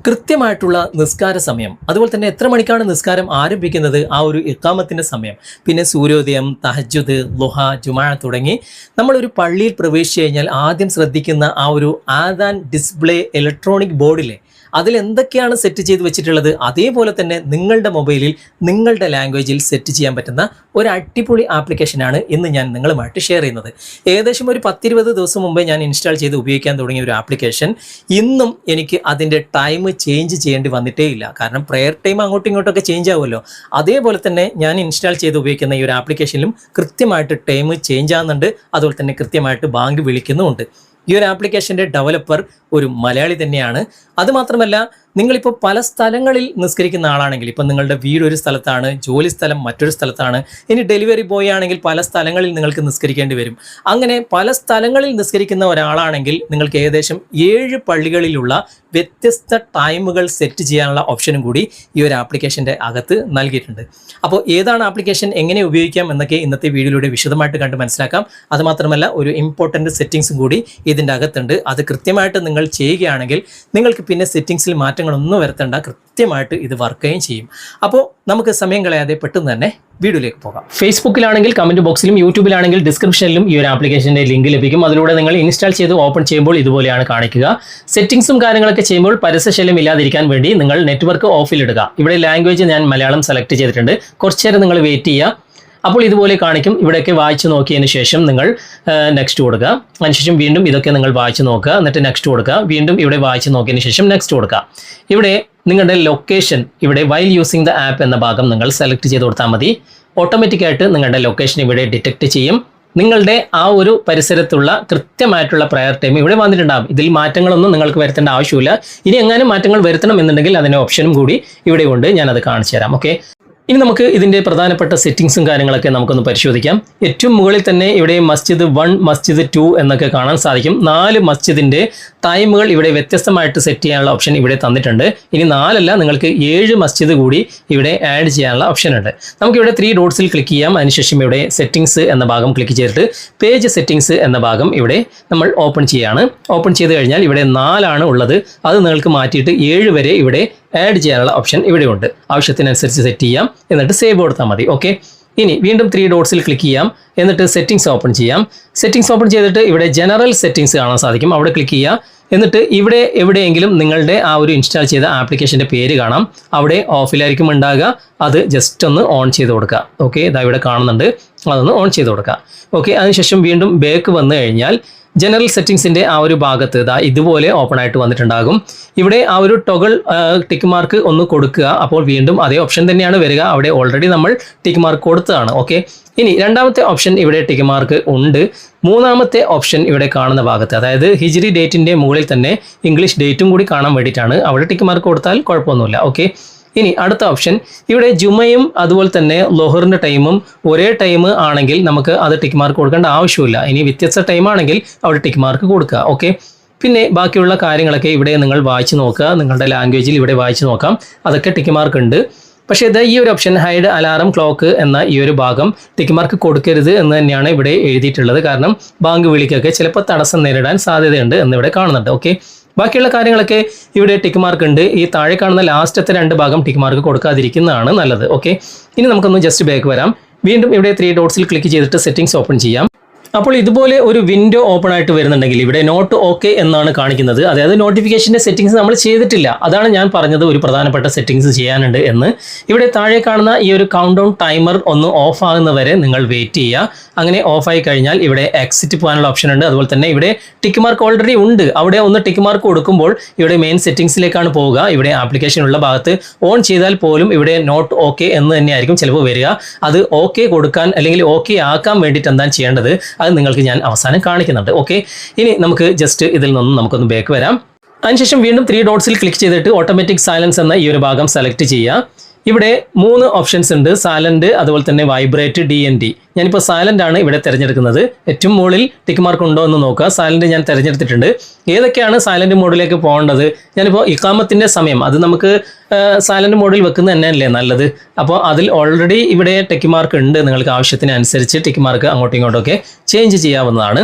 കൃത്യമായിട്ടുള്ള നിസ്കാര സമയം, അതുപോലെ തന്നെ എത്ര മണിക്കാണ് നിസ്കാരം ആരംഭിക്കുന്നത്, ആ ഒരു ഇഖാമത്തിൻ്റെ സമയം, പിന്നെ സൂര്യോദയം, തഹജ്ജുദ്, ളുഹ, ജുമാ തുടങ്ങി നമ്മളൊരു പള്ളിയിൽ പ്രവേശിച്ചു കഴിഞ്ഞാൽ ആദ്യം ശ്രദ്ധിക്കുന്ന ആ ഒരു ആദാൻ ഡിസ്പ്ലേ ഇലക്ട്രോണിക് ബോർഡിലെ അതിലെന്തൊക്കെയാണ് സെറ്റ് ചെയ്ത് വെച്ചിട്ടുള്ളത് അതേപോലെ തന്നെ നിങ്ങളുടെ മൊബൈലിൽ നിങ്ങളുടെ ലാംഗ്വേജിൽ സെറ്റ് ചെയ്യാൻ പറ്റുന്ന ഒരു അടിപൊളി ആപ്ലിക്കേഷനാണ് ഇന്ന് ഞാൻ നിങ്ങളുമായിട്ട് ഷെയർ ചെയ്യുന്നത്. ഏകദേശം ഒരു 10-20 ദിവസം മുമ്പേ ഞാൻ ഇൻസ്റ്റാൾ ചെയ്ത് ഉപയോഗിക്കാൻ തുടങ്ങിയ ഒരു ആപ്ലിക്കേഷൻ ഇന്നും എനിക്ക് അതിൻ്റെ ടൈം ചേഞ്ച് ചെയ്യേണ്ടി വന്നിട്ടേ ഇല്ല. കാരണം പ്രെയർ ടൈം അങ്ങോട്ടും ഇങ്ങോട്ടൊക്കെ ചേഞ്ച് ആവുമല്ലോ. അതേപോലെ തന്നെ ഞാൻ ഇൻസ്റ്റാൾ ചെയ്ത് ഉപയോഗിക്കുന്ന ഈ ഒരു ആപ്ലിക്കേഷനിലും കൃത്യമായിട്ട് ടൈം ചേഞ്ച് ആകുന്നുണ്ട്. അതുപോലെ തന്നെ കൃത്യമായിട്ട് ബാങ്ക് വിളിക്കുന്നുമുണ്ട്. ഈ ഒരു ആപ്ലിക്കേഷൻ്റെ ഡെവലപ്പർ ഒരു മലയാളി തന്നെയാണ്. അതുമാത്രമല്ല, നിങ്ങളിപ്പോൾ പല സ്ഥലങ്ങളിൽ നിസ്കരിക്കുന്ന ആളാണെങ്കിൽ, ഇപ്പം നിങ്ങളുടെ വീട് ഒരു സ്ഥലത്താണ്, ജോലി സ്ഥലം മറ്റൊരു സ്ഥലത്താണ്, ഇനി ഡെലിവറി ബോയ് ആണെങ്കിൽ പല സ്ഥലങ്ങളിൽ നിങ്ങൾക്ക് നിസ്കരിക്കേണ്ടി വരും. അങ്ങനെ പല സ്ഥലങ്ങളിൽ നിസ്കരിക്കുന്ന ഒരാളാണെങ്കിൽ നിങ്ങൾക്ക് ഏകദേശം 7 പള്ളികളിലുള്ള വ്യത്യസ്ത ടൈമുകൾ സെറ്റ് ചെയ്യാനുള്ള ഓപ്ഷനും കൂടി ഈ ഒരു ആപ്ലിക്കേഷൻ്റെ അകത്ത് നൽകിയിട്ടുണ്ട്. അപ്പോൾ ഏതാണ് ആപ്ലിക്കേഷൻ, എങ്ങനെ ഉപയോഗിക്കാം എന്നൊക്കെ ഇന്നത്തെ വീഡിയോയിലൂടെ വിശദമായിട്ട് കണ്ട് മനസ്സിലാക്കാം. അതുമാത്രമല്ല, ഒരു ഇമ്പോർട്ടൻ്റ് സെറ്റിങ്സും കൂടി ഇതിൻ്റെ അകത്തുണ്ട്. അത് കൃത്യമായിട്ട് നിങ്ങൾ ചെയ്യുകയാണെങ്കിൽ നിങ്ങൾക്ക് പിന്നെ സെറ്റിങ്സിൽ മാറ്റങ്ങളൊന്നും വരുത്തേണ്ട, കൃത്യമായിട്ട് ഇത് വർക്ക് ചെയ്യും. അപ്പോൾ നമുക്ക് സമയം കളയാതെ പെട്ടെന്ന് തന്നെ വീഡിയോയിലേക്ക് പോകാം. ഫേസ്ബുക്കിലാണെങ്കിൽ കമൻറ്റ് ബോക്സിലും, യൂട്യൂബിലാണെങ്കിൽ ഡിസ്ക്രിപ്ഷനിലും ഈ ഒരു ആപ്ലിക്കേഷൻ്റെ ലിങ്ക് ലഭിക്കും. അതിലൂടെ നിങ്ങൾ ഇൻസ്റ്റാൾ ചെയ്ത് ഓപ്പൺ ചെയ്യുമ്പോൾ ഇതുപോലെയാണ് കാണിക്കുക. സെറ്റിങ്സും കാര്യങ്ങളൊക്കെ ചെയ്യുമ്പോൾ പരസ്യശല്യം ഇല്ലാതിരിക്കാൻ വേണ്ടി നിങ്ങൾ നെറ്റ്വർക്ക് ഓഫിലിടുക. ഇവിടെ ലാംഗ്വേജ് ഞാൻ മലയാളം സെലക്ട് ചെയ്തിട്ടുണ്ട്. കുറച്ച് നേരം നിങ്ങൾ വെയിറ്റ് ചെയ്യുക. അപ്പോൾ ഇതുപോലെ കാണിക്കും. ഇവിടെയൊക്കെ വായിച്ച് നോക്കിയതിന് ശേഷം നിങ്ങൾ നെക്സ്റ്റ് കൊടുക്കുക. അതിനുശേഷം വീണ്ടും ഇതൊക്കെ നിങ്ങൾ വായിച്ച് നോക്കുക, എന്നിട്ട് നെക്സ്റ്റ് കൊടുക്കുക. വീണ്ടും ഇവിടെ വായിച്ച് നോക്കിയതിന് ശേഷം നെക്സ്റ്റ് കൊടുക്കുക. ഇവിടെ നിങ്ങളുടെ ലൊക്കേഷൻ, ഇവിടെ വൈൽ യൂസിങ് ദ ആപ്പ് എന്ന ഭാഗം നിങ്ങൾ സെലക്ട് ചെയ്ത് കൊടുത്താൽ മതി. ഓട്ടോമാറ്റിക്കായിട്ട് നിങ്ങളുടെ ലൊക്കേഷൻ ഇവിടെ ഡിറ്റക്ട് ചെയ്യും. നിങ്ങളുടെ ആ ഒരു പരിസരത്തുള്ള കൃത്യമായിട്ടുള്ള പ്രയർ ടൈം ഇവിടെ വന്നിട്ടുണ്ടാകും. ഇതിൽ മാറ്റങ്ങളൊന്നും നിങ്ങൾക്ക് വരുത്തേണ്ട ആവശ്യമില്ല. ഇനി എങ്ങാനും മാറ്റങ്ങൾ വരുത്തണം എന്നുണ്ടെങ്കിൽ അതിൻ്റെ ഓപ്ഷനും കൂടി ഇവിടെ ഉണ്ട്. ഞാനത് കാണിച്ചു തരാം. ഓക്കെ, ഇനി നമുക്ക് ഇതിൻ്റെ പ്രധാനപ്പെട്ട സെറ്റിങ്സും കാര്യങ്ങളൊക്കെ നമുക്കൊന്ന് പരിശോധിക്കാം. ഏറ്റവും മുകളിൽ തന്നെ ഇവിടെ മസ്ജിദ് 1, മസ്ജിദ് 2 എന്നൊക്കെ കാണാൻ സാധിക്കും. 4 മസ്ജിദിൻ്റെ ടൈമുകൾ ഇവിടെ വ്യത്യസ്തമായിട്ട് സെറ്റ് ചെയ്യാനുള്ള ഓപ്ഷൻ ഇവിടെ തന്നിട്ടുണ്ട്. ഇനി 4 അല്ല, നിങ്ങൾക്ക് 7 മസ്ജിദ് കൂടി ഇവിടെ ആഡ് ചെയ്യാനുള്ള ഓപ്ഷൻ ഉണ്ട്. നമുക്കിവിടെ 3 ഡോട്ട്സിൽ ക്ലിക്ക് ചെയ്യാം. അതിനുശേഷം ഇവിടെ സെറ്റിങ്സ് എന്ന ഭാഗം ക്ലിക്ക് ചെയ്തിട്ട് പേജ് സെറ്റിങ്സ് എന്ന ഭാഗം ഇവിടെ നമ്മൾ ഓപ്പൺ ചെയ്യുകയാണ്. ഓപ്പൺ ചെയ്ത് കഴിഞ്ഞാൽ ഇവിടെ 4 ഉള്ളത്. അത് നിങ്ങൾക്ക് മാറ്റിയിട്ട് 7 വരെ ഇവിടെ ആഡ് ചെയ്യാനുള്ള ഓപ്ഷൻ ഇവിടെയുണ്ട്. ആവശ്യത്തിനനുസരിച്ച് സെറ്റ് ചെയ്യാം, എന്നിട്ട് സേവ് കൊടുത്താൽ മതി. ഓക്കെ, ഇനി വീണ്ടും 3 ഡോട്ട്സിൽ ക്ലിക്ക് ചെയ്യാം. എന്നിട്ട് സെറ്റിങ്സ് ഓപ്പൺ ചെയ്യാം. സെറ്റിങ്സ് ഓപ്പൺ ചെയ്തിട്ട് ഇവിടെ ജനറൽ സെറ്റിങ്സ് കാണാൻ സാധിക്കും. അവിടെ ക്ലിക്ക് ചെയ്യുക. എന്നിട്ട് ഇവിടെ എവിടെയെങ്കിലും നിങ്ങളുടെ ആ ഒരു ഇൻസ്റ്റാൾ ചെയ്ത ആപ്ലിക്കേഷൻ്റെ പേര് കാണാം. അവിടെ ഓഫിലായിരിക്കും ഉണ്ടാകുക. അത് ജസ്റ്റ് ഒന്ന് ഓൺ ചെയ്ത് കൊടുക്കുക. ഓക്കെ, ഇതാ ഇവിടെ കാണുന്നുണ്ട്. അതൊന്ന് ഓൺ ചെയ്ത് കൊടുക്കുക. ഓക്കെ, അതിനുശേഷം വീണ്ടും ബാക്ക് വന്നു കഴിഞ്ഞാൽ ജനറൽ സെറ്റിങ്സിൻ്റെ ആ ഒരു ഭാഗത്ത് ഇതാ ഇതുപോലെ ഓപ്പൺ ആയിട്ട് വന്നിട്ടുണ്ടാകും. ഇവിടെ ആ ഒരു ടൊഗിൾ ടിക്ക് മാർക്ക് ഒന്ന് കൊടുക്കുക. അപ്പോൾ വീണ്ടും അതേ ഓപ്ഷൻ തന്നെയാണ് വരിക. അവിടെ ഓൾറെഡി നമ്മൾ ടിക്ക് മാർക്ക് കൊടുത്തതാണ്. ഓക്കെ, ഇനി രണ്ടാമത്തെ ഓപ്ഷൻ ഇവിടെ ടിക്ക് മാർക്ക് ഉണ്ട്. മൂന്നാമത്തെ ഓപ്ഷൻ ഇവിടെ കാണുന്ന ഭാഗത്ത്, അതായത് ഹിജ്രി ഡേറ്റിൻ്റെ മുകളിൽ തന്നെ ഇംഗ്ലീഷ് ഡേറ്റും കൂടി കാണാൻ വേണ്ടിയിട്ടാണ്. അവിടെ ടിക്ക് മാർക്ക് കൊടുത്താൽ കുഴപ്പമൊന്നുമില്ല. ഓക്കെ, ഇനി അടുത്ത ഓപ്ഷൻ ഇവിടെ ജുമയും അതുപോലെ തന്നെ ലോഹറിൻ്റെ ടൈമും ഒരേ ടൈം ആണെങ്കിൽ നമുക്ക് അത് ടിക്ക് മാർക്ക് കൊടുക്കേണ്ട ആവശ്യമില്ല. ഇനി വ്യത്യസ്ത ടൈം ആണെങ്കിൽ അവിടെ ടിക്ക് മാർക്ക് കൊടുക്കുക. ഓക്കെ, പിന്നെ ബാക്കിയുള്ള കാര്യങ്ങളൊക്കെ ഇവിടെ നിങ്ങൾ വായിച്ച് നോക്കുക. നിങ്ങളുടെ ലാംഗ്വേജിൽ ഇവിടെ വായിച്ച് നോക്കാം. അതൊക്കെ ടിക്ക് മാർക്ക് ഉണ്ട്. പക്ഷേ ഇത് ഈ ഒരു ഓപ്ഷൻ ഹൈഡ് അലാറം ക്ലോക്ക് എന്ന ഈ ഒരു ഭാഗം ടിക്ക് മാർക്ക് കൊടുക്കരുത് എന്ന് തന്നെയാണ് ഇവിടെ എഴുതിയിട്ടുള്ളത്. കാരണം ബാങ്ക് വിളിക്കൊക്കെ ചിലപ്പോൾ തടസ്സം നേരിടാൻ സാധ്യതയുണ്ട് എന്നിവിടെ കാണുന്നുണ്ട്. ഓക്കെ, ബാക്കിയുള്ള കാര്യങ്ങളൊക്കെ ഇവിടെ ടിക്ക് മാർക്ക് ഉണ്ട്. ഈ താഴെ കാണുന്ന ലാസ്റ്റത്തെ 2 ഭാഗം ടിക്ക് മാർക്ക് കൊടുക്കാതിരിക്കുന്നതാണ് നല്ലത്. ഓക്കെ, ഇനി നമുക്കൊന്ന് ജസ്റ്റ് ബാക്ക് വരാം. വീണ്ടും ഇവിടെ 3 ഡോട്ട്സിൽ ക്ലിക്ക് ചെയ്തിട്ട് സെറ്റിങ്സ് ഓപ്പൺ ചെയ്യാം. അപ്പോൾ ഇതുപോലെ ഒരു വിൻഡോ ഓപ്പൺ ആയിട്ട് വരുന്നുണ്ടെങ്കിൽ ഇവിടെ നോട്ട് ഓക്കെ എന്നാണ് കാണിക്കുന്നത്. അതായത് നോട്ടിഫിക്കേഷൻ്റെ സെറ്റിങ്സ് നമ്മൾ ചെയ്തിട്ടില്ല. അതാണ് ഞാൻ പറഞ്ഞത് ഒരു പ്രധാനപ്പെട്ട സെറ്റിങ്സ് ചെയ്യാനുണ്ട് എന്ന്. ഇവിടെ താഴെ കാണുന്ന ഈ ഒരു കൗണ്ട് ഡൗൺ ടൈമർ ഒന്ന് ഓഫ് ആകുന്നവരെ നിങ്ങൾ വെയിറ്റ് ചെയ്യുക. അങ്ങനെ ഓഫായി കഴിഞ്ഞാൽ ഇവിടെ എക്സിറ്റ് പോകാനുള്ള ഓപ്ഷൻ ഉണ്ട്. അതുപോലെ തന്നെ ഇവിടെ ടിക്ക് മാർക്ക് ഓൾറെഡി ഉണ്ട്. അവിടെ ഒന്ന് ടിക്ക് മാർക്ക് കൊടുക്കുമ്പോൾ ഇവിടെ മെയിൻ സെറ്റിങ്സിലേക്കാണ് പോവുക. ഇവിടെ ആപ്ലിക്കേഷൻ ഉള്ള ഭാഗത്ത് ഓൺ ചെയ്താൽ പോലും ഇവിടെ നോട്ട് ഓക്കെ എന്ന് തന്നെയായിരിക്കും ചിലപ്പോൾ വരിക. അത് ഓക്കെ കൊടുക്കാൻ അല്ലെങ്കിൽ ഓക്കെ ആക്കാൻ വേണ്ടിയിട്ട് എന്താണ് ചെയ്യേണ്ടത് അത് നിങ്ങൾക്ക് ഞാൻ അവസാനം കാണിക്കുന്നുണ്ട്. ഓക്കെ, ഇനി നമുക്ക് ജസ്റ്റ് ഇതിൽ നിന്നും നമുക്കൊന്ന് ബാക്ക് വരാം. അതിനുശേഷം വീണ്ടും 3 ഡോട്ട്സിൽ ക്ലിക്ക് ചെയ്തിട്ട് ഓട്ടോമാറ്റിക് സൈലൻസ് എന്ന ഈ ഒരു ഭാഗം സെലക്ട് ചെയ്യുക. ഇവിടെ 3 ഓപ്ഷൻസ് ഉണ്ട്, സൈലന്റ്, അതുപോലെ തന്നെ വൈബ്രേറ്റ്, DND. ഞാനിപ്പോൾ സൈലന്റ് ആണ് ഇവിടെ തിരഞ്ഞെടുക്കുന്നത്. ഏറ്റവും മുകളിൽ ടിക്ക് മാർക്ക് ഉണ്ടോ എന്ന് നോക്കുക. സൈലന്റ് ഞാൻ തിരഞ്ഞെടുത്തിട്ടുണ്ട്. ഏതൊക്കെയാണ് സൈലന്റ് മോഡിലേക്ക് പോകേണ്ടത്? ഞാനിപ്പോൾ ഇഖാമത്തിൻ്റെ സമയം അത് നമുക്ക് സൈലന്റ് മോഡിൽ വെക്കുന്നത് തന്നെയല്ലേ നല്ലത്. അപ്പോൾ അതിൽ ഓൾറെഡി ഇവിടെ ടിക്ക് മാർക്ക് ഉണ്ട്. നിങ്ങൾക്ക് ആവശ്യത്തിനനുസരിച്ച് ടിക്ക് മാർക്ക് അങ്ങോട്ടും ഇങ്ങോട്ടൊക്കെ ചേഞ്ച് ചെയ്യാവുന്നതാണ്.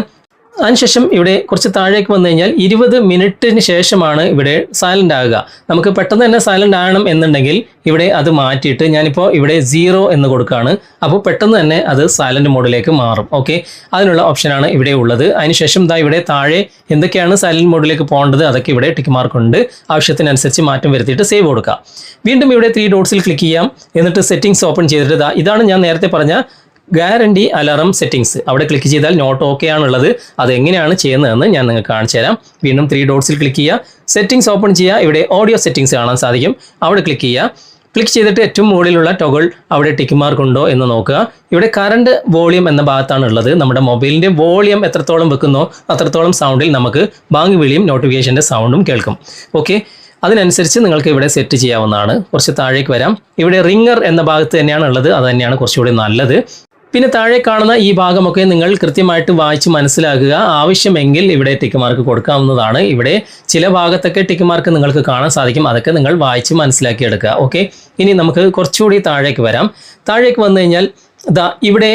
അതിനുശേഷം ഇവിടെ കുറച്ച് താഴേക്ക് വന്നു കഴിഞ്ഞാൽ 20 മിനിറ്റിന് ശേഷമാണ് ഇവിടെ സൈലൻ്റ് ആകുക. നമുക്ക് പെട്ടെന്ന് തന്നെ സൈലൻ്റ് ആകണം എന്നുണ്ടെങ്കിൽ ഇവിടെ അത് മാറ്റിയിട്ട് ഞാനിപ്പോൾ ഇവിടെ 0 എന്ന് കൊടുക്കുകയാണ്. അപ്പോൾ പെട്ടെന്ന് തന്നെ അത് സൈലൻറ്റ് മോഡിലേക്ക് മാറും. ഓക്കെ, അതിനുള്ള ഓപ്ഷനാണ് ഇവിടെ ഉള്ളത്. അതിനുശേഷം ഇവിടെ താഴെ എന്തൊക്കെയാണ് സൈലൻറ്റ് മോഡിലേക്ക് പോകേണ്ടത് അതൊക്കെ ഇവിടെ ടിക്ക് മാർക്ക് ഉണ്ട്. ആവശ്യത്തിനനുസരിച്ച് മാറ്റം വരുത്തിയിട്ട് സേവ് കൊടുക്കുക. വീണ്ടും ഇവിടെ 3 ഡോട്ട്സിൽ ക്ലിക്ക് ചെയ്യാം. എന്നിട്ട് സെറ്റിംഗ്സ് ഓപ്പൺ ചെയ്തിട്ട് ഇതാണ് ഞാൻ നേരത്തെ പറഞ്ഞ ഗ്യാരണ്ടി അലാറം സെറ്റിംഗ്സ്. അവിടെ ക്ലിക്ക് ചെയ്താൽ നോട്ട് ഓക്കെ ആണുള്ളത്. അത് എങ്ങനെയാണ് ചെയ്യുന്നതെന്ന് ഞാൻ നിങ്ങൾക്ക് കാണിച്ചു തരാം. വീണ്ടും 3 ഡോട്ട്സിൽ ക്ലിക്ക് ചെയ്യുക, സെറ്റിംഗ്സ് ഓപ്പൺ ചെയ്യുക. ഇവിടെ ഓഡിയോ സെറ്റിംഗ്സ് കാണാൻ സാധിക്കും. അവിടെ ക്ലിക്ക് ചെയ്യുക. ക്ലിക്ക് ചെയ്തിട്ട് ഏറ്റവും മുകളിലുള്ള ടൊഗിൾ അവിടെ ടിക്ക് മാർക്ക് ഉണ്ടോ എന്ന് നോക്കുക. ഇവിടെ കറണ്ട് വോളിയം എന്ന ഭാഗത്താണ് ഉള്ളത്. നമ്മുടെ മൊബൈലിൻ്റെ വോളിയം എത്രത്തോളം വെക്കുന്നോ അത്രത്തോളം സൗണ്ടിൽ നമുക്ക് ബാങ്ക് വിളിയും നോട്ടിഫിക്കേഷൻ്റെ സൗണ്ടും കേൾക്കും. ഓക്കെ, അതിനനുസരിച്ച് നിങ്ങൾക്ക് ഇവിടെ സെറ്റ് ചെയ്യാവുന്നതാണ്. കുറച്ച് താഴേക്ക് വരാം. ഇവിടെ റിംഗർ എന്ന ഭാഗത്ത് തന്നെയാണ് ഉള്ളത്. അത് തന്നെയാണ് കുറച്ചുകൂടി നല്ലത്. പിന്നെ താഴെ കാണുന്ന ഈ ഭാഗമൊക്കെ നിങ്ങൾ കൃത്യമായിട്ട് വായിച്ച് മനസ്സിലാക്കുക. ആവശ്യമെങ്കിൽ ഇവിടെ ടിക്ക് മാർക്ക് കൊടുക്കാവുന്നതാണ്. ഇവിടെ ചില ഭാഗത്തൊക്കെ ടിക്ക് മാർക്ക് നിങ്ങൾക്ക് കാണാൻ സാധിക്കും. അതൊക്കെ നിങ്ങൾ വായിച്ച് മനസ്സിലാക്കിയെടുക്കുക. ഓക്കെ, ഇനി നമുക്ക് കുറച്ചുകൂടി താഴേക്ക് വരാം. താഴേക്ക് വന്നു കഴിഞ്ഞാൽ ഇവിടെ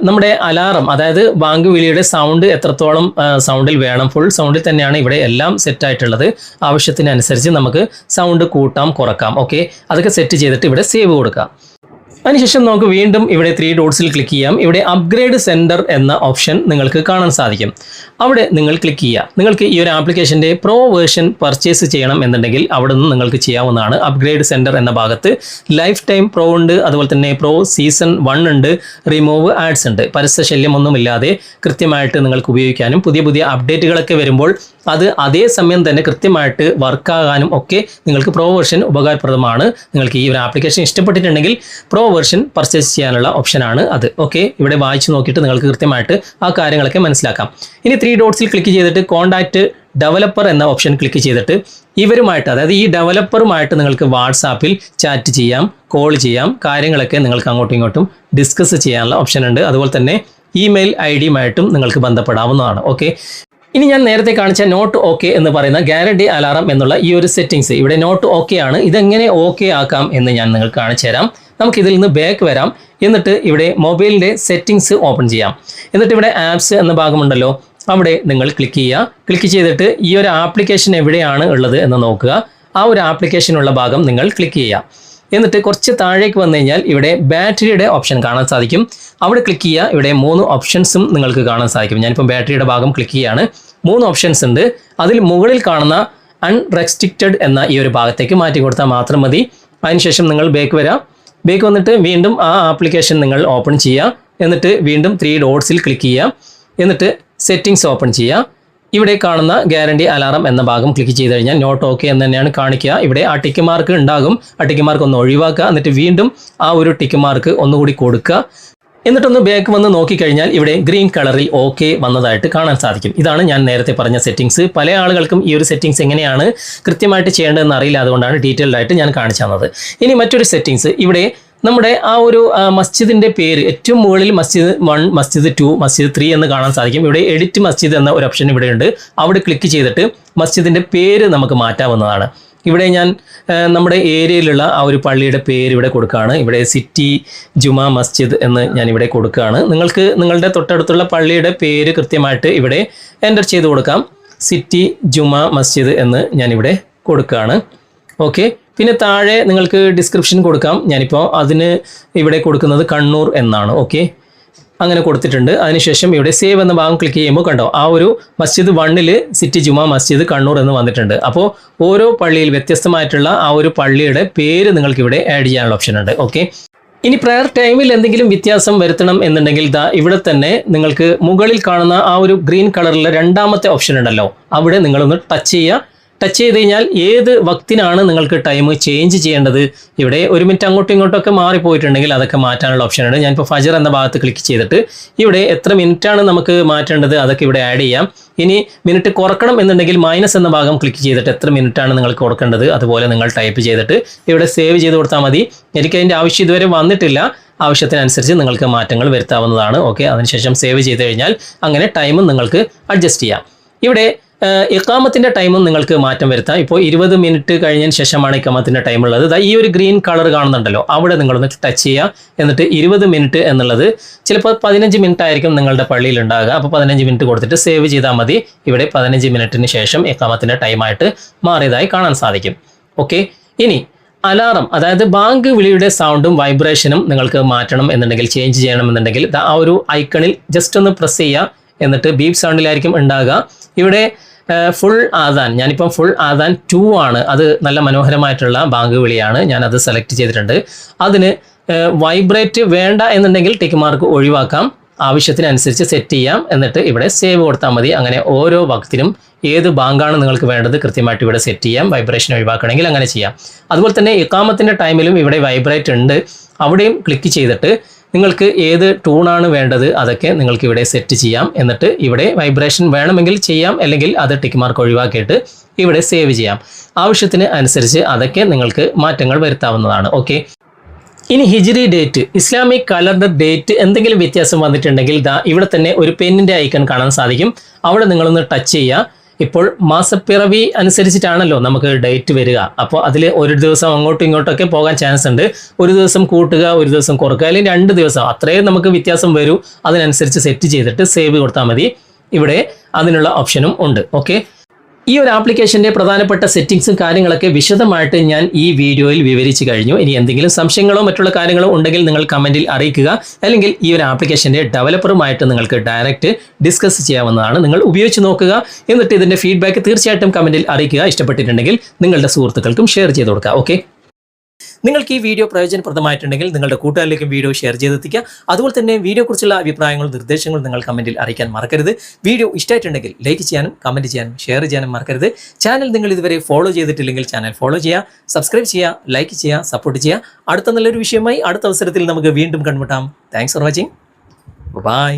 നമ്മുടെ അലാറം, അതായത് ബാങ്ക് വിളിയുടെ സൗണ്ട് എത്രത്തോളം സൗണ്ടിൽ വേണം, ഫുൾ സൗണ്ടിൽ തന്നെയാണ് ഇവിടെ എല്ലാം സെറ്റായിട്ടുള്ളത്. ആവശ്യത്തിനനുസരിച്ച് നമുക്ക് സൗണ്ട് കൂട്ടാം കുറക്കാം. ഓക്കെ, അതൊക്കെ സെറ്റ് ചെയ്തിട്ട് ഇവിടെ സേവ് കൊടുക്കാം. അതിനുശേഷം നമുക്ക് വീണ്ടും ഇവിടെ 3 ഡോട്ട്സിൽ ക്ലിക്ക് ചെയ്യാം. ഇവിടെ അപ്ഗ്രേഡ് സെൻറ്റർ എന്ന ഓപ്ഷൻ നിങ്ങൾക്ക് കാണാൻ സാധിക്കും. അവിടെ നിങ്ങൾ ക്ലിക്ക് ചെയ്യുക. നിങ്ങൾക്ക് ഈ ഒരു ആപ്ലിക്കേഷൻ്റെ പ്രോ വേർഷൻ പർച്ചേസ് ചെയ്യണം എന്നുണ്ടെങ്കിൽ അവിടെ നിന്ന് നിങ്ങൾക്ക് ചെയ്യാവുന്നതാണ്. അപ്ഗ്രേഡ് സെൻറ്റർ എന്ന ഭാഗത്ത് ലൈഫ് ടൈം പ്രോ ഉണ്ട്, അതുപോലെ തന്നെ പ്രോ സീസൺ 1 ഉണ്ട്, റിമൂവ് ആഡ്സ് ഉണ്ട്. പരസ്യ ശല്യമൊന്നുമില്ലാതെ കൃത്യമായിട്ട് നിങ്ങൾക്ക് ഉപയോഗിക്കാനും പുതിയ പുതിയ അപ്ഡേറ്റുകളൊക്കെ വരുമ്പോൾ അത് അതേ സമയം തന്നെ കൃത്യമായിട്ട് വർക്കാകാനും ഒക്കെ നിങ്ങൾക്ക് പ്രോ വേർഷൻ ഉപകാരപ്രദമാണ്. നിങ്ങൾക്ക് ഈ ഒരു ആപ്ലിക്കേഷൻ ഇഷ്ടപ്പെട്ടിട്ടുണ്ടെങ്കിൽ പ്രോ വേർഷൻ പർച്ചേസ് ചെയ്യാനുള്ള ഓപ്ഷനാണ് അത്. ഓക്കെ, ഇവിടെ വായിച്ച് നോക്കിയിട്ട് നിങ്ങൾക്ക് കൃത്യമായിട്ട് ആ കാര്യങ്ങളൊക്കെ മനസ്സിലാക്കാം. ഇനി 3 ഡോട്ട്സിൽ ക്ലിക്ക് ചെയ്തിട്ട് കോൺടാക്റ്റ് ഡെവലപ്പർ എന്ന ഓപ്ഷൻ ക്ലിക്ക് ചെയ്തിട്ട് ഇവരുമായിട്ട്, അതായത് ഈ ഡെവലപ്പറുമായിട്ട് നിങ്ങൾക്ക് വാട്സാപ്പിൽ ചാറ്റ് ചെയ്യാം, കോൾ ചെയ്യാം, കാര്യങ്ങളൊക്കെ നിങ്ങൾക്ക് അങ്ങോട്ടും ഇങ്ങോട്ടും ഡിസ്കസ് ചെയ്യാനുള്ള ഓപ്ഷൻ ഉണ്ട്. അതുപോലെ തന്നെ ഇമെയിൽ ഐഡിയുമായിട്ടും നിങ്ങൾക്ക് ബന്ധപ്പെടാവുന്നതാണ്. ഓക്കെ, ഇനി ഞാൻ നേരത്തെ കാണിച്ച നോട്ട് ഓക്കെ എന്ന് പറയുന്ന ഗ്യാരണ്ടി അലാറം എന്നുള്ള ഈ ഒരു സെറ്റിംഗ്സ് ഇവിടെ നോട്ട് ഓക്കെ ആണ്. ഇതെങ്ങനെ ഓക്കെ ആക്കാം എന്ന് ഞാൻ നിങ്ങൾക്ക് കാണിച്ചു തരാം. നമുക്കിതിൽ നിന്ന് ബാക്ക് വരാം. എന്നിട്ട് ഇവിടെ മൊബൈലിൻ്റെ സെറ്റിംഗ്സ് ഓപ്പൺ ചെയ്യാം. എന്നിട്ട് ഇവിടെ ആപ്സ് എന്ന ഭാഗമുണ്ടല്ലോ, അവിടെ നിങ്ങൾ ക്ലിക്ക് ചെയ്യുക. ക്ലിക്ക് ചെയ്തിട്ട് ഈ ഒരു ആപ്ലിക്കേഷൻ എവിടെയാണ് ഉള്ളത് എന്ന് നോക്കുക. ആ ഒരു ആപ്ലിക്കേഷനുള്ള ഭാഗം നിങ്ങൾ ക്ലിക്ക് ചെയ്യുക. എന്നിട്ട് കുറച്ച് താഴേക്ക് വന്നു കഴിഞ്ഞാൽ ഇവിടെ ബാറ്ററിയുടെ ഓപ്ഷൻ കാണാൻ സാധിക്കും. അവിടെ ക്ലിക്ക് ചെയ്യുക. ഇവിടെ 3 ഓപ്ഷൻസും നിങ്ങൾക്ക് കാണാൻ സാധിക്കും. ഞാനിപ്പോൾ ബാറ്ററിയുടെ ഭാഗം ക്ലിക്ക് ചെയ്യുകയാണ്. 3 ഓപ്ഷൻസ് ഉണ്ട്. അതിൽ മുകളിൽ കാണുന്ന അൺറെസ്ട്രിക്റ്റഡ് എന്ന ഈ ഒരു ഭാഗത്തേക്ക് മാറ്റി കൊടുത്താൽ മാത്രം മതി. അതിനുശേഷം നിങ്ങൾ ബാക്ക് വരാം. ബാക്ക് വന്നിട്ട് വീണ്ടും ആ ആപ്ലിക്കേഷൻ നിങ്ങൾ ഓപ്പൺ ചെയ്യുക. എന്നിട്ട് വീണ്ടും 3 ഡോട്ട്സിൽ ക്ലിക്ക് ചെയ്യുക. എന്നിട്ട് സെറ്റിംഗ്സ് ഓപ്പൺ ചെയ്യുക. ഇവിടെ കാണുന്ന ഗ്യാരണ്ടി അലാറം എന്ന ഭാഗം ക്ലിക്ക് ചെയ്ത് കഴിഞ്ഞാൽ നോട്ട് ഓക്കെ എന്ന് തന്നെയാണ് കാണിക്കുക. ഇവിടെ ആ ടിക്ക് മാർക്ക് ഉണ്ടാകും. ആ ടിക്ക് മാർക്ക് ഒന്ന് ഒഴിവാക്കുക. എന്നിട്ട് വീണ്ടും ആ ഒരു ടിക്ക് മാർക്ക് ഒന്നുകൂടി കൊടുക്കുക. എന്നിട്ടൊന്ന് ബാക്ക് വന്ന് നോക്കിക്കഴിഞ്ഞാൽ ഇവിടെ ഗ്രീൻ കളറിൽ ഓക്കെ വന്നതായിട്ട് കാണാൻ സാധിക്കും. ഇതാണ് ഞാൻ നേരത്തെ പറഞ്ഞ സെറ്റിംഗ്സ്. പല ആളുകൾക്കും ഈ ഒരു സെറ്റിംഗ്സ് എങ്ങനെയാണ് കൃത്യമായിട്ട് ചെയ്യേണ്ടതെന്ന് അറിയില്ല. അതുകൊണ്ടാണ് ഡീറ്റെയിൽഡ് ആയിട്ട് ഞാൻ കാണിച്ചു തന്നത്. ഇനി മറ്റൊരു സെറ്റിംഗ്സ്, ഇവിടെ നമ്മുടെ ആ ഒരു മസ്ജിദിൻ്റെ പേര് ഏറ്റവും മുകളിൽ മസ്ജിദ് 1, മസ്ജിദ് 2, മസ്ജിദ് 3 എന്ന് കാണാൻ സാധിക്കും. ഇവിടെ എഡിറ്റ് മസ്ജിദ് എന്ന ഒരു ഓപ്ഷൻ ഇവിടെ ഉണ്ട്. അവിടെ ക്ലിക്ക് ചെയ്തിട്ട് മസ്ജിദിൻ്റെ പേര് നമുക്ക് മാറ്റാവുന്നതാണ്. ഇവിടെ ഞാൻ നമ്മുടെ ഏരിയയിലുള്ള ആ ഒരു പള്ളിയുടെ പേര് ഇവിടെ കൊടുക്കുകയാണ്. ഇവിടെ സിറ്റി ജുമാ മസ്ജിദ് എന്ന് ഞാൻ ഇവിടെ കൊടുക്കുകയാണ്. നിങ്ങൾക്ക് നിങ്ങളുടെ തൊട്ടടുത്തുള്ള പള്ളിയുടെ പേര് കൃത്യമായിട്ട് ഇവിടെ എൻ്റർ ചെയ്ത് കൊടുക്കാം. സിറ്റി ജുമാ മസ്ജിദ് എന്ന് ഞാനിവിടെ കൊടുക്കുകയാണ്. ഓക്കെ, പിന്നെ താഴെ നിങ്ങൾക്ക് ഡിസ്ക്രിപ്ഷൻ കൊടുക്കാം. ഞാനിപ്പോൾ അതിന് ഇവിടെ കൊടുക്കുന്നത് കണ്ണൂർ എന്നാണ്. ഓക്കെ, അങ്ങനെ കൊടുത്തിട്ടുണ്ട്. അതിനുശേഷം ഇവിടെ സേവ് എന്ന ഭാഗം ക്ലിക്ക് ചെയ്യുമ്പോൾ കണ്ടോ ആ ഒരു മസ്ജിദ് 1 സിറ്റി ജുമാ മസ്ജിദ് കണ്ണൂർ എന്ന് വന്നിട്ടുണ്ട്. അപ്പോൾ ഓരോ പള്ളിയിൽ വ്യത്യസ്തമായിട്ടുള്ള ആ ഒരു പള്ളിയുടെ പേര് നിങ്ങൾക്ക് ഇവിടെ ആഡ് ചെയ്യാനുള്ള ഓപ്ഷൻ ഉണ്ട്. ഓക്കെ, ഇനി പ്രയർ ടൈമിൽ എന്തെങ്കിലും വ്യത്യാസം വരുത്തണം എന്നുണ്ടെങ്കിൽ ഇവിടെ തന്നെ നിങ്ങൾക്ക് മുകളിൽ കാണുന്ന ആ ഒരു ഗ്രീൻ കളറിലെ 2ാമത്തെ ഓപ്ഷൻ ഉണ്ടല്ലോ, അവിടെ നിങ്ങളൊന്ന് ടച്ച് ചെയ്യുക. ടച്ച് ചെയ്ത് കഴിഞ്ഞാൽ ഏത് വക്തിനാണ് നിങ്ങൾക്ക് ടൈം ചേഞ്ച് ചെയ്യേണ്ടത്, ഇവിടെ 1 മിനിറ്റ് അങ്ങോട്ടും ഇങ്ങോട്ടൊക്കെ മാറിപ്പോയിട്ടുണ്ടെങ്കിൽ അതൊക്കെ മാറ്റാനുള്ള ഓപ്ഷൻ ഉണ്ട്. ഞാനിപ്പോൾ ഫജർ എന്ന ഭാഗത്ത് ക്ലിക്ക് ചെയ്തിട്ട് ഇവിടെ എത്ര മിനിറ്റാണ് നമുക്ക് മാറ്റേണ്ടത് അതൊക്കെ ഇവിടെ ആഡ് ചെയ്യാം. ഇനി മിനിറ്റ് കുറക്കണം എന്നുണ്ടെങ്കിൽ മൈനസ് എന്ന ഭാഗം ക്ലിക്ക് ചെയ്തിട്ട് എത്ര മിനിറ്റാണ് നിങ്ങൾക്ക് കൊടുക്കേണ്ടത് അതുപോലെ നിങ്ങൾ ടൈപ്പ് ചെയ്തിട്ട് ഇവിടെ സേവ് ചെയ്ത് കൊടുത്താൽ മതി. എനിക്ക് അതിൻ്റെ ആവശ്യം ഇതുവരെ വന്നിട്ടില്ല. ആവശ്യത്തിനനുസരിച്ച് നിങ്ങൾക്ക് മാറ്റങ്ങൾ വരുത്താവുന്നതാണ്. ഓക്കെ, അതിനുശേഷം സേവ് ചെയ്ത് കഴിഞ്ഞാൽ അങ്ങനെ ടൈമും നിങ്ങൾക്ക് അഡ്ജസ്റ്റ് ചെയ്യാം. ഇവിടെ ഇഖാമത്തിൻ്റെ ടൈമും നിങ്ങൾക്ക് മാറ്റം വരുത്താം. ഇപ്പോൾ 20 മിനിറ്റ് കഴിഞ്ഞതിന് ശേഷമാണ് ഇഖാമത്തിൻ്റെ ടൈം ഉള്ളത്. ഈ ഒരു ഗ്രീൻ കളർ കാണുന്നുണ്ടല്ലോ, അവിടെ നിങ്ങളൊന്ന് ടച്ച് ചെയ്യുക. എന്നിട്ട് 20 മിനിറ്റ് എന്നുള്ളത് ചിലപ്പോൾ 15 മിനിറ്റ് ആയിരിക്കും നിങ്ങളുടെ പള്ളിയിൽ ഉണ്ടാകുക. അപ്പോൾ 15 മിനിറ്റ് കൊടുത്തിട്ട് സേവ് ചെയ്താൽ മതി. ഇവിടെ 15 മിനിറ്റിന് ശേഷം ഇഖാമത്തിൻ്റെ ടൈമായിട്ട് മാറിയതായി കാണാൻ സാധിക്കും. ഓക്കെ, ഇനി അലാറം, അതായത് ബാങ്ക് വിളിയുടെ സൗണ്ടും വൈബ്രേഷനും നിങ്ങൾക്ക് മാറ്റണം എന്നുണ്ടെങ്കിൽ, ചേഞ്ച് ചെയ്യണം എന്നുണ്ടെങ്കിൽ ആ ഒരു ഐക്കണിൽ ജസ്റ്റ് ഒന്ന് പ്രസ് ചെയ്യുക. എന്നിട്ട് ബീപ്പ് സൗണ്ടിലായിരിക്കും ഉണ്ടാകുക. ഇവിടെ ഫുൾ ആദാൻ, ഞാനിപ്പം ഫുൾ ആദാൻ 2 ആണ്. അത് നല്ല മനോഹരമായിട്ടുള്ള ബാങ്ക് വിളിയാണ്, ഞാനത് സെലക്ട് ചെയ്തിട്ടുണ്ട്. അതിന് വൈബ്രേറ്റ് വേണ്ട എന്നുണ്ടെങ്കിൽ ടിക്ക് മാർക്ക് ഒഴിവാക്കാം, ആവശ്യത്തിനനുസരിച്ച് സെറ്റ് ചെയ്യാം. എന്നിട്ട് ഇവിടെ സേവ് കൊടുത്താൽ മതി. അങ്ങനെ ഓരോ വക്തിനും ഏത് ബാങ്കാണ് നിങ്ങൾക്ക് വേണ്ടത് കൃത്യമായിട്ട് ഇവിടെ സെറ്റ് ചെയ്യാം. വൈബ്രേഷൻ ഒഴിവാക്കണമെങ്കിൽ അങ്ങനെ ചെയ്യാം. അതുപോലെ തന്നെ ഇഖാമത്തിൻ്റെ ടൈമിലും ഇവിടെ വൈബ്രേറ്റ് ഉണ്ട്, അവിടെയും ക്ലിക്ക് ചെയ്തിട്ട് നിങ്ങൾക്ക് ഏത് ടൂണാണ് വേണ്ടത് അതൊക്കെ നിങ്ങൾക്ക് ഇവിടെ സെറ്റ് ചെയ്യാം. എന്നിട്ട് ഇവിടെ വൈബ്രേഷൻ വേണമെങ്കിൽ ചെയ്യാം, അല്ലെങ്കിൽ അത് ടിക്ക് മാർക്ക് ഒഴിവാക്കിയിട്ട് ഇവിടെ സേവ് ചെയ്യാം. ആവശ്യത്തിന് അനുസരിച്ച് അതൊക്കെ നിങ്ങൾക്ക് മാറ്റങ്ങൾ വരുത്താവുന്നതാണ്. ഓക്കെ, ഇനി ഹിജ്രി ഡേറ്റ്, ഇസ്ലാമിക് കലണ്ടർ ഡേറ്റ് എന്തെങ്കിലും വ്യത്യാസം വന്നിട്ടുണ്ടെങ്കിൽ ഇവിടെ തന്നെ ഒരു പെന്നിൻ്റെ ഐക്കൺ കാണാൻ സാധിക്കും. അവിടെ നിങ്ങളൊന്ന് ടച്ച് ചെയ്യുക. ഇപ്പോൾ മാസപ്പിറവി അനുസരിച്ചിട്ടാണല്ലോ നമുക്ക് ഡേറ്റ് വരിക. അപ്പോൾ അതിൽ ഒരു ദിവസം അങ്ങോട്ടും ഇങ്ങോട്ടൊക്കെ പോകാൻ ചാൻസ് ഉണ്ട്. ഒരു ദിവസം കൂട്ടുക, ഒരു ദിവസം കുറക്കുക, അല്ലെങ്കിൽ 2 ദിവസം, അത്രയും നമുക്ക് വ്യത്യാസം വരും. അതിനനുസരിച്ച് സെറ്റ് ചെയ്തിട്ട് സേവ് കൊടുത്താൽ മതി. ഇവിടെ അതിനുള്ള ഓപ്ഷനും ഉണ്ട്. ഓക്കെ, ഈ ഒരു ആപ്ലിക്കേഷൻ്റെ പ്രധാനപ്പെട്ട സെറ്റിംഗ്സും കാര്യങ്ങളൊക്കെ വിശദമായിട്ട് ഞാൻ ഈ വീഡിയോയിൽ വിവരിച്ചു കഴിഞ്ഞു. ഇനി എന്തെങ്കിലും സംശയങ്ങളോ മറ്റുള്ള കാര്യങ്ങളോ ഉണ്ടെങ്കിൽ നിങ്ങൾ കമൻറ്റിൽ അറിയിക്കുക. അല്ലെങ്കിൽ ഈ ഒരു ആപ്ലിക്കേഷൻ്റെ ഡെവലപ്പറുമായിട്ട് നിങ്ങൾക്ക് ഡയറക്റ്റ് ഡിസ്കസ് ചെയ്യാവുന്നതാണ്. നിങ്ങൾ ഉപയോഗിച്ച് നോക്കുക. എന്നിട്ട് ഇതിൻ്റെ ഫീഡ്ബാക്ക് തീർച്ചയായിട്ടും കമൻറ്റിൽ അറിയിക്കുക. ഇഷ്ടപ്പെട്ടിട്ടുണ്ടെങ്കിൽ നിങ്ങളുടെ സുഹൃത്തുക്കൾക്കും ഷെയർ ചെയ്ത് കൊടുക്കുക. ഓക്കെ, നിങ്ങൾക്ക് ഈ വീഡിയോ പ്രയോജനപ്രദമായിട്ടുണ്ടെങ്കിൽ നിങ്ങളുടെ കൂട്ടുകാരിലേക്കും വീഡിയോ ഷെയർ ചെയ്തെത്തിക്കുക. അതുപോലെ തന്നെ വീഡിയോയെക്കുറിച്ചുള്ള അഭിപ്രായങ്ങളും നിർദ്ദേശങ്ങളും നിങ്ങൾ കമൻറ്റിൽ അറിയിക്കാൻ മറക്കരുത്. വീഡിയോ ഇഷ്ടമായിട്ടുണ്ടെങ്കിൽ ലൈക്ക് ചെയ്യാനും കമൻറ്റ് ചെയ്യാനും ഷെയർ ചെയ്യാനും മറക്കരുത്. ചാനൽ നിങ്ങൾ ഇതുവരെ ഫോളോ ചെയ്തിട്ടില്ലെങ്കിൽ ചാനൽ ഫോളോ ചെയ്യുക, സബ്സ്ക്രൈബ് ചെയ്യുക, ലൈക്ക് ചെയ്യുക, സപ്പോർട്ട് ചെയ്യുക. അടുത്ത നല്ലൊരു വിഷയമായി അടുത്ത അവസരത്തിൽ നമുക്ക് വീണ്ടും കണ്ടുമുട്ടാം. Thanks for watching. ബൈ.